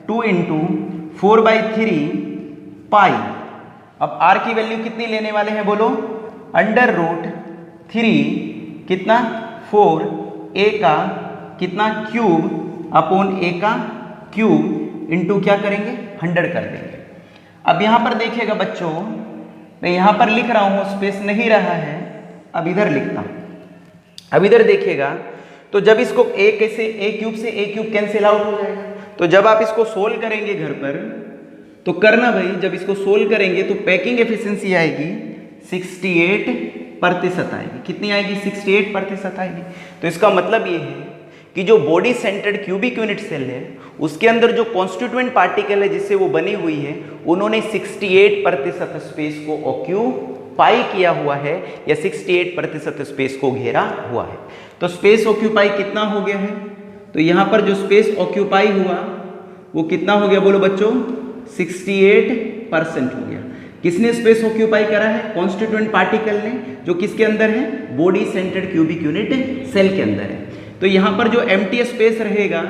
2 × 4/3 पाई। अब आर की वैल्यू कितनी लेने वाले हैं बोलो, √3 कितना 4 ए का कितना क्यूब अपॉन ए का क्यूब इंटू क्या करेंगे, 100 कर देंगे। अब यहाँ पर देखिएगा बच्चों, मैं यहाँ पर लिख रहा हूँ, स्पेस नहीं रहा है, अब इधर लिखता हूँ। अब इधर देखिएगा तो जब इसको ए कैसे, ए क्यूब से ए क्यूब कैंसिल आउट हो जाएगा। तो जब आप इसको सोल्व करेंगे घर पर तो करना भाई, जब इसको सोल्व करेंगे तो पैकिंग एफिशिएंसी आएगी 68% आएगी। कितनी आएगी, 68% आएगी। तो इसका मतलब ये है कि जो body centred cubic unit cell है उसके अंदर जो कॉन्स्टिट्यूएंट पार्टिकल है जिससे वो बनी हुई है, उन्होंने 68% स्पेस को ऑक्यूपाई किया हुआ है या 68% स्पेस को घेरा हुआ है। तो स्पेस ऑक्यूपाई कितना हो गया है, तो यहाँ पर जो स्पेस ऑक्यूपाई हुआ वो कितना हो गया बोलो बच्चों, 68% हो गया। किसने स्पेस ऑक्यूपाई करा है, कॉन्स्टिट्यूएंट पार्टिकल ने, जो किसके अंदर है, body centred cubic unit cell के अंदर है। तो यहाँ पर जो एम्प्टी स्पेस रहेगा,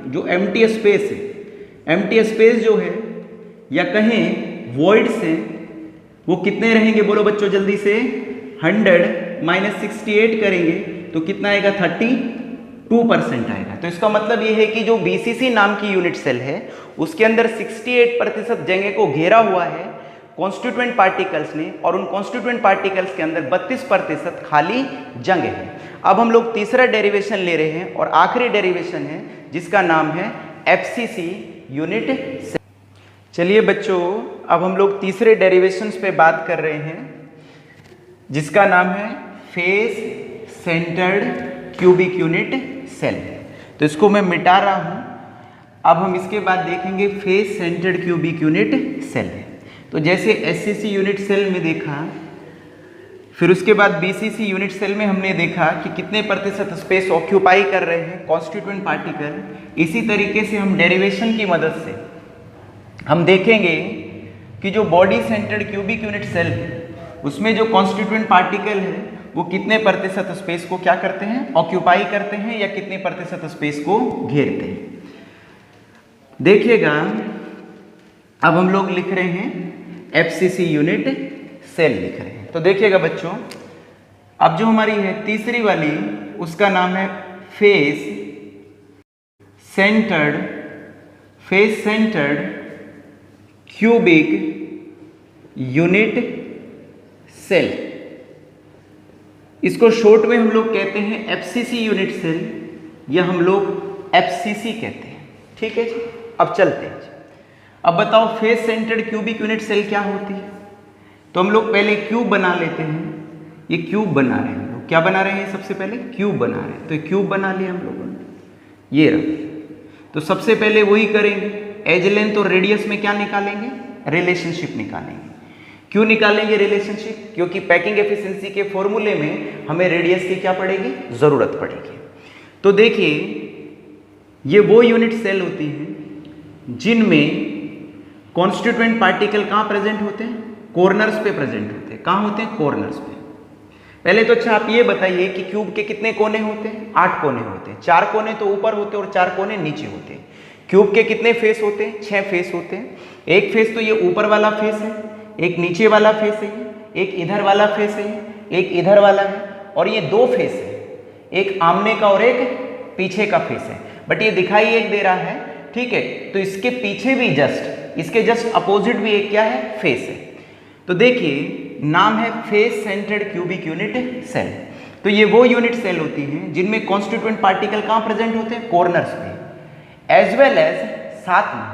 जो एम्प्टी स्पेस है, एम्प्टी स्पेस जो है या कहें वॉइड्स है, वो कितने रहेंगे बोलो बच्चों जल्दी से, 100 - 68 करेंगे तो कितना आएगा, 32% आएगा। तो इसका मतलब ये है कि जो बीसीसी नाम की यूनिट सेल है उसके अंदर 68% जगह को घेरा हुआ है कॉन्स्टिट्यूएंट पार्टिकल्स ने, और उन कॉन्स्टिट्यूएंट पार्टिकल्स के अंदर 32% खाली जगह है। अब हम लोग तीसरा डेरिवेशन ले रहे हैं और आखिरी डेरिवेशन है जिसका नाम है एफसीसी यूनिट सेल। चलिए बच्चों, अब हम लोग तीसरे डेरिवेशंस पे बात कर रहे हैं जिसका नाम है face centred cubic unit cell. तो इसको मैं मिटा रहा हूं। अब हम इसके बाद देखेंगे face centred cubic unit cell. तो जैसे एससीसी यूनिट सेल में देखा, फिर उसके बाद बीसीसी यूनिट सेल में हमने देखा कि कितने प्रतिशत स्पेस ऑक्यूपाई कर रहे हैं कॉन्स्टिट्यूएंट पार्टिकल, इसी तरीके से हम डेरिवेशन की मदद से हम देखेंगे कि जो body centred cubic unit cell है उसमें जो कॉन्स्टिट्यूएंट पार्टिकल है वो कितने प्रतिशत स्पेस को क्या करते हैं, ऑक्यूपाई करते हैं, या कितने प्रतिशत स्पेस को घेरते हैं। देखिएगा अब हम लोग लिख रहे हैं एफसीसी यूनिट सेल लिख रहे हैं। तो देखिएगा बच्चों, अब जो हमारी है तीसरी वाली उसका नाम है face centred cubic unit cell. इसको शॉर्ट में हम लोग कहते हैं एफसीसी यूनिट सेल, या हम लोग एफसीसी कहते हैं। ठीक है जी, अब चलते हैं। अब बताओ face centred cubic unit cell क्या होती है। तो हम लोग पहले क्यूब बना लेते हैं। ये क्यूब बना रहे हैं हम लोग, क्या बना रहे हैं, सबसे पहले क्यूब बना रहे हैं। तो क्यूब बना लिया हम लोगों ने, ये रहा। तो सबसे पहले वही करेंगे, एज लेंथ और रेडियस में क्या निकालेंगे, रिलेशनशिप निकालेंगे। क्यों निकालेंगे रिलेशनशिप, क्योंकि पैकिंग एफिशिएंसी के फॉर्मूले में हमें रेडियस की क्या पड़ेगी, जरूरत पड़ेगी। तो देखिए ये वो यूनिट सेल होती हैं जिनमें कॉन्स्टिट्यूएंट पार्टिकल कहाँ प्रेजेंट होते हैं, कॉर्नर्स पे प्रेजेंट होते हैं। कहाँ होते हैं, कॉर्नर्स पे। पहले तो अच्छा आप ये बताइए कि क्यूब के कितने कोने होते हैं, 8 कोने होते हैं। 4 कोने तो ऊपर होते हैं और 4 कोने नीचे होते हैं। क्यूब के कितने फेस होते हैं, 6 फेस होते हैं। एक फेस तो ये ऊपर वाला फेस है, एक नीचे वाला फेस है, एक इधर वाला फेस है, एक इधर वाला है, और ये 2 फेस है, एक आमने का और एक पीछे का फेस है। बट ये दिखाई एक दे रहा है, ठीक है। तो इसके पीछे भी इसके जस्ट अपोजिट भी एक क्या है, फेस है। तो देखिए नाम है face centred cubic unit cell. तो ये वो यूनिट सेल होती हैं जिनमें कॉन्स्टिट्यूएंट पार्टिकल कहाँ प्रेजेंट होते हैं, कॉर्नर्स पे, एज वेल एज साथ में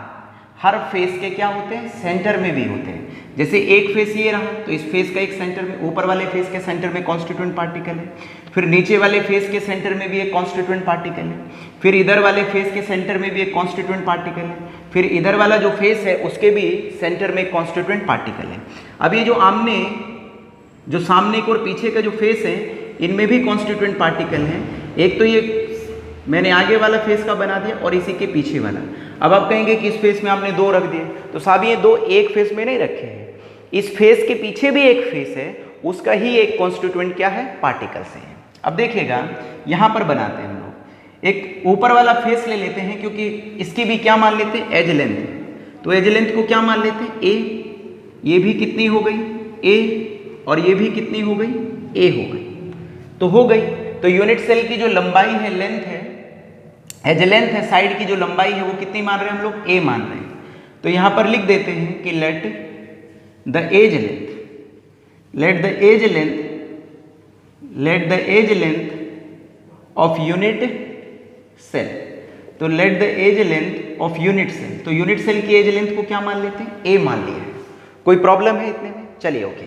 हर फेस के क्या होते हैं, सेंटर में भी होते हैं। जैसे एक फेस ये रहा तो इस फेस का एक सेंटर में, ऊपर वाले फेस के सेंटर में कॉन्स्टिट्यूएंट पार्टिकल है। फिर नीचे वाले फेस के सेंटर में भी एक कॉन्स्टिट्यूएंट पार्टिकल है, फिर इधर वाले फेस के सेंटर में भी एक कॉन्स्टिट्यूएंट पार्टिकल है, फिर इधर वाला जो फेस है उसके भी सेंटर में एक कॉन्स्टिट्यूएंट पार्टिकल है। अब ये जो सामने को और पीछे का जो फेस है इनमें भी कॉन्स्टिट्यूएंट पार्टिकल है। एक तो ये मैंने आगे वाला फेस का बना दिया और इसी के पीछे वाला। अब आप कहेंगे कि इस फेस में आपने दो रख दिए, तो साहब ये दो एक फेस में नहीं रखे हैं, इस फेस के पीछे भी एक फेस है, उसका ही एक कॉन्स्टिट्यूएंट क्या है, पार्टिकल से है। अब देखिएगा यहाँ पर बनाते हैं हम लोग, एक ऊपर वाला फेस ले लेते हैं क्योंकि इसकी भी क्या मान लेते हैं, एज लेंथ। तो एज लेंथ को क्या मान लेते हैं, ए। ये भी कितनी हो गई, ए, और ये भी कितनी हो गई, ए हो गई। तो हो गई। तो यूनिट सेल की जो लंबाई है, लेंथ है, एज लेंथ है, साइड की जो लंबाई है वो कितनी मान रहे हैं हम लोग, ए मान रहे हैं। तो यहाँ पर लिख देते हैं कि let the edge length of unit cell. तो let the edge length of unit cell, तो यूनिट सेल की एज लेंथ को क्या मान लेते हैं, ए मान लिया है। कोई प्रॉब्लम है इतने में, चलिए ओके।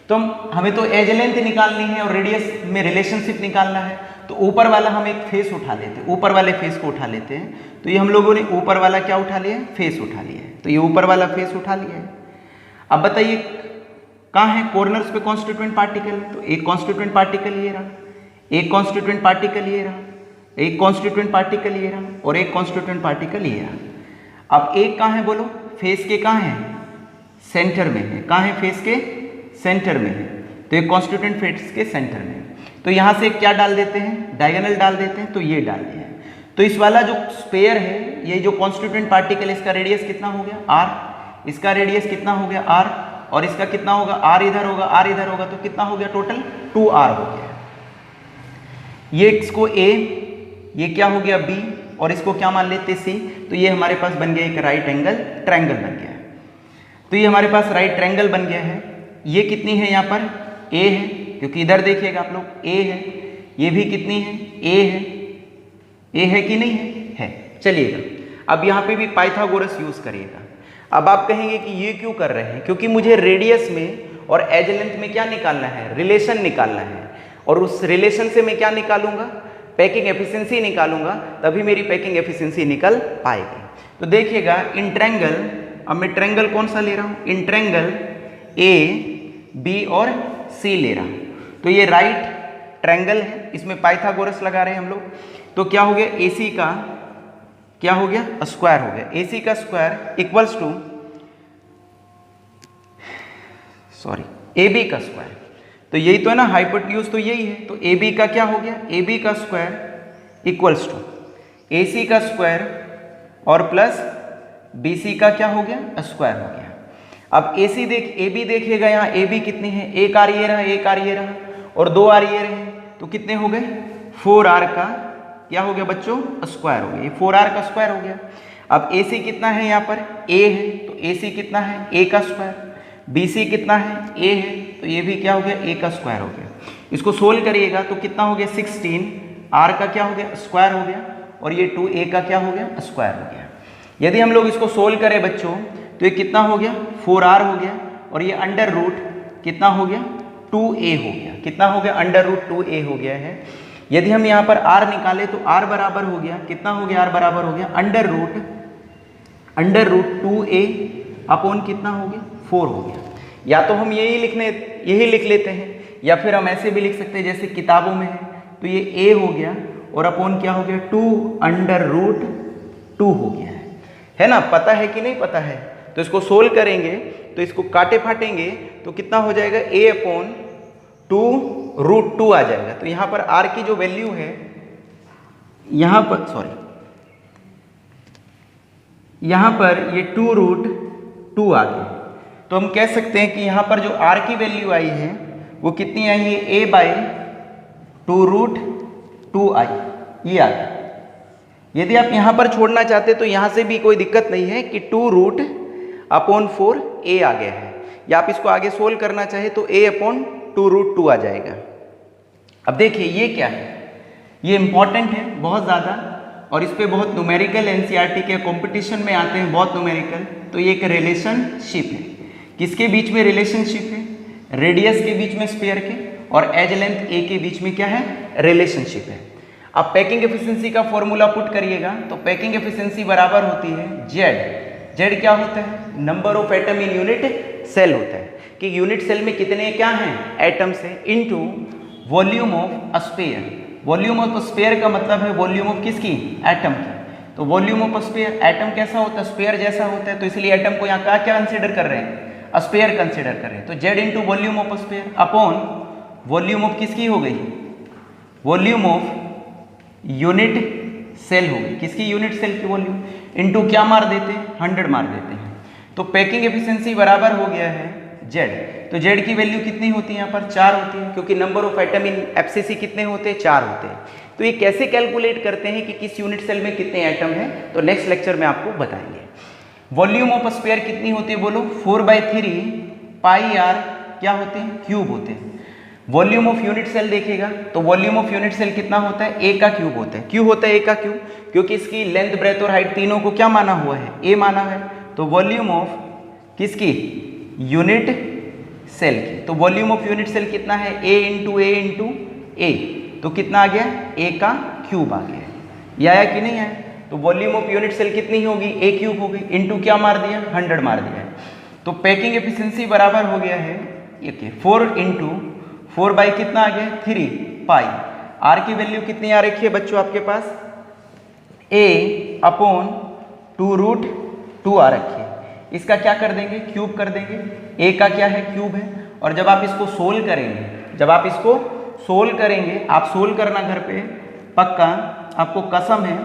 तो हमें तो एज लेंथ निकालनी है और रेडियस में रिलेशनशिप निकालना है। तो ऊपर वाला हम एक फेस उठा लेते हैं, ऊपर वाले फेस को उठा लेते हैं। तो ये हम लोगों ने ऊपर वाला क्या उठा लिया है, फेस उठा लिया है। तो ये ऊपर वाला फेस उठा लिया है। अब बताइए कहाँ है, कॉर्नर्स पे कॉन्स्टिट्यूएंट पार्टिकल है। तो एक कॉन्स्टिट्यूएंट पार्टिकल ये रहा, एक कॉन्स्टिट्यूएंट पार्टिकल ये रहा, एक कॉन्स्टिट्यूएंट पार्टिकल ये रहा, और एक कॉन्स्टिट्यूएंट पार्टिकल ये रहा। अब एक कहाँ है बोलो, फेस के कहाँ है, सेंटर में है। कहाँ है, फेस के सेंटर में है। तो एक कॉन्स्टिट्यूएंट फेस के सेंटर में है। तो यहाँ से क्या डाल देते हैं, डायगोनल डाल देते हैं। तो ये डाल दिया है। तो इस वाला जो स्पेयर है, ये जो कॉन्स्टिट्यूएंट पार्टिकल, इसका रेडियस कितना हो गया, आर। इसका रेडियस कितना हो गया, आर। और इसका कितना होगा, आर इधर होगा, आर इधर होगा। तो कितना हो गया, टोटल 2r हो गया। ये इसको a, ये क्या हो गया b, और इसको क्या मान लेते c। तो ये हमारे पास बन गया एक राइट एंगल ट्रायंगल बन गया है। तो ये हमारे पास राइट ट्रायंगल बन गया है। ये कितनी है, यहाँ पर a है, क्योंकि इधर देखिएगा आप लोग a है। ये भी कितनी है, a है। a है कि नहीं है, चलिएगा। अब यहाँ पे भी पाइथागोरस यूज करिएगा। अब आप कहेंगे कि ये क्यों कर रहे हैं, क्योंकि मुझे रेडियस में और एज लेंथ में क्या निकालना है, रिलेशन निकालना है। और उस रिलेशन से मैं क्या निकालूंगा, पैकिंग एफिशिएंसी निकालूंगा, तभी मेरी पैकिंग एफिशिएंसी निकल पाएगी। तो देखिएगा इन ट्रायंगल, अब मैं ट्रायंगल कौन सा ले रहा हूँ, इन ट्रायंगल ए, बी और सी ले रहा हूँ। तो ये राइट ट्रायंगल है, इसमें पाइथागोरस लगा रहे हैं हम लोग। तो क्या हो गया, AC का क्या हो गया, स्क्वायर हो गया। AC का स्क्वायर इक्वल्स टू AB का स्क्वायर। तो यही तो है ना, हाइपोटेन्यूज तो यही है। तो AB का क्या हो गया, AB का स्क्वायर इक्वल्स टू AC का स्क्वायर और प्लस BC का क्या हो गया, स्क्वायर हो गया। अब AB देखिएगा, यहाँ AB कितनी है, एक आर ये रहा, एक आर ये रहा, और दो आर ये रहे। तो कितने हो गए, 4r का क्या हो गया बच्चों, स्क्वायर हो गया। ये 4r का स्क्वायर हो गया। अब AC कितना है, यहाँ पर A है, तो AC कितना है, A का स्क्वायर। BC कितना है, A है, तो ये भी क्या हो गया, A का स्क्वायर हो गया। इसको सोल्व करिएगा तो कितना हो गया, 16, R का क्या हो गया, स्क्वायर हो गया, और ये 2A का क्या हो गया, स्क्वायर हो गया। यदि हम लोग इसको सोल्व करें बच्चों, तो ये कितना हो गया, 4r हो गया, और ये अंडर रूट कितना हो गया, 2a हो गया। कितना हो गया, अंडर रूट 2a हो गया है। यदि हम यहाँ पर r निकाले तो r बराबर हो गया, कितना हो गया, r बराबर हो गया अंडर रूट 2a अपॉन कितना हो गया, 4 हो गया। या तो हम यही लिख लेते हैं, या फिर हम ऐसे भी लिख सकते हैं जैसे किताबों में है। तो ये a हो गया और अपॉन क्या हो गया, 2 अंडर रूट 2 हो गया है ना। पता है कि नहीं पता है, तो इसको सोल्व करेंगे तो इसको काटे फाटेंगे तो कितना हो जाएगा, a अपॉन 2 रूट 2 आ जाएगा। तो यहाँ पर r की जो वैल्यू है, यहाँ पर ये 2 रूट 2 आ गया। तो हम कह सकते हैं कि यहाँ पर जो r की वैल्यू आई है वो कितनी आई है, a बाई 2 रूट 2 आई, ये आ गया। यदि आप यहाँ पर छोड़ना चाहते तो यहाँ से भी कोई दिक्कत नहीं है कि 2 रूट अपॉन 4 a आ गया है, या आप इसको आगे सोल्व करना चाहे तो a अपॉन 2 रूट 2 आ जाएगा। अब देखिए ये क्या है, ये इंपॉर्टेंट है बहुत ज़्यादा, और इस पे बहुत न्यूमेरिकल एनसीईआरटी के कंपटीशन में आते हैं, बहुत न्यूमेरिकल। तो ये एक रिलेशनशिप है, किसके बीच में रिलेशनशिप है, रेडियस के बीच में स्फीयर के, और एज लेंथ ए के बीच में क्या है, रिलेशनशिप है। अब पैकिंग एफिशिएंसी का फॉर्मूला पुट करिएगा तो पैकिंग एफिशिएंसी बराबर होती है जेड क्या होता है, number of atom in unit cell होता है कि यूनिट सेल में कितने क्या हैं एटम्स है, into volume of sphere. Volume of sphere का मतलब है वॉल्यूम ऑफ किसकी, एटम की। तो वॉल्यूम ऑफ स्फीयर, एटम कैसा होता है, स्फीयर जैसा होता है, तो इसलिए एटम को यहाँ क्या कंसिडर कर रहे हैं, स्फीयर कंसिडर कर रहे हैं। तो Z into volume of sphere upon volume of किसकी हो गई, वॉल्यूम ऑफ यूनिट सेल हो गई, किसकी, यूनिट सेल की वॉल्यूम, इनटू क्या मार देते हैं, 100 मार देते हैं। तो पैकिंग एफिशिएंसी बराबर हो गया है जेड। तो जेड की वैल्यू कितनी होती है, यहाँ पर 4 होती है, क्योंकि number of atom in FCC कितने होते हैं, 4 होते हैं। तो ये कैसे कैलकुलेट करते हैं कि किस यूनिट सेल में कितने एटम हैं, तो नेक्स्ट लेक्चर में आपको बताएंगे। वॉल्यूम ऑफ स्फीयर कितनी होती है बोलो, 4/3 पाई आर क्या होते हैं, क्यूब होते हैं। वॉल्यूम ऑफ यूनिट सेल देखेगा तो वॉल्यूम ऑफ यूनिट सेल कितना होता है, ए का क्यूब होता है। क्यों होता है ए का क्यूब, क्योंकि इसकी लेंथ ब्रेथ और हाइट तीनों को क्या माना हुआ है, ए माना है। तो वॉल्यूम ऑफ किसकी, यूनिट सेल की, तो वॉल्यूम ऑफ यूनिट सेल कितना है, ए इंटू ए, तो कितना आ गया, ए का क्यूब आ गया, ये आया कि नहीं आया। तो वॉल्यूम ऑफ यूनिट सेल कितनी होगी, ए क्यूब होगी, इंटू क्या मार दिया, 100 मार दिया है। तो पैकिंग एफिशिएंसी बराबर हो गया है ये 4 इंटू 4 बाई कितना आ गया, 3 पाई। आर की वैल्यू कितनी आ रखी है बच्चों आपके पास, ए अपॉन 2√2 आ रखी है। इसका क्या कर देंगे, क्यूब कर देंगे, ए का क्या है, क्यूब है। और जब आप इसको सोल्व करेंगे, जब आप इसको सोल्व करेंगे, आप सोल्व करना घर पे पक्का, आपको कसम है।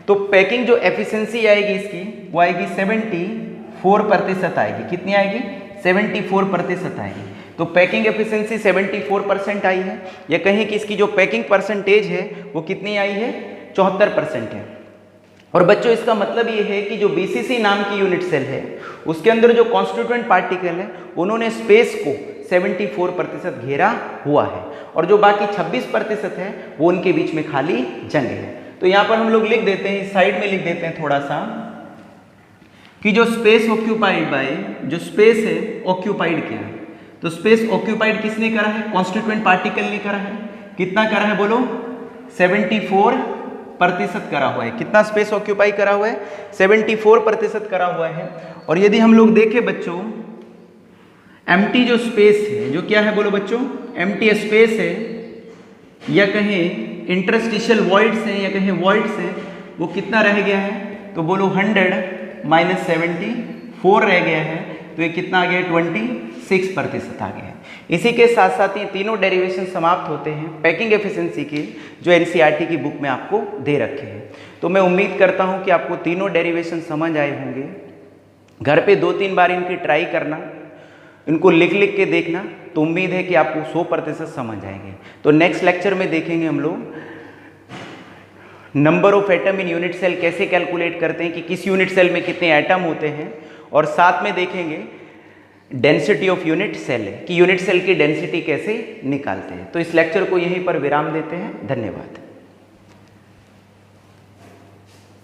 तो पैकिंग जो एफिशिएंसी आएगी इसकी वो आएगी 74% आएगी, कितनी आएगी, 74% आएगी। तो पैकिंग एफिशिएंसी 74% आई है, या कहें कि इसकी जो पैकिंग परसेंटेज है वो कितनी आई है, 74% है। और बच्चों इसका मतलब ये है कि जो बीसीसी नाम की यूनिट सेल है उसके अंदर जो कॉन्स्टिट्यूएंट पार्टिकल है उन्होंने स्पेस को 74% घेरा हुआ है, और जो बाकी 26% है वो उनके बीच में खाली जगह है। तो यहाँ पर हम लोग लिख देते हैं, इस साइड में लिख देते हैं थोड़ा सा, कि जो स्पेस ऑक्यूपाइड बाय, जो स्पेस है ऑक्यूपाइड क्या है, तो स्पेस ऑक्यूपाइड किसने करा है, कॉन्स्टिट्यूएंट पार्टिकल ने करा है। कितना करा है बोलो, 74% करा हुआ है। कितना स्पेस ऑक्यूपाई करा हुआ है, 74% करा हुआ है। और यदि हम लोग देखें बच्चों, एम्प्टी जो स्पेस है, जो क्या है बोलो बच्चों, एम्प्टी स्पेस है, या कहें इंटरस्टिशियल वॉइड्स है, या कहें वॉइड्स है, वो कितना रह गया है, तो बोलो 100 माइनस 74 रह गया है। तो ये कितना आ गया, 26% आ गया है। इसी के साथ साथ ये तीनों डेरिवेशन समाप्त होते हैं पैकिंग एफिशिएंसी की, जो एनसीईआरटी की बुक में आपको दे रखे हैं। तो मैं उम्मीद करता हूँ कि आपको तीनों डेरिवेशन समझ आए होंगे। घर पे 2-3 बार इनकी ट्राई करना, इनको लिख लिख के देखना, तो उम्मीद है कि आपको 100% समझ आएंगे। तो नेक्स्ट लेक्चर में देखेंगे हम लोग number of atom in unit cell कैसे कैलकुलेट करते हैं, कि किस यूनिट सेल में कितने एटम होते हैं, और साथ में देखेंगे डेंसिटी ऑफ यूनिट सेल है कि यूनिट सेल की डेंसिटी कैसे निकालते हैं। तो इस लेक्चर को यहीं पर विराम देते हैं। धन्यवाद।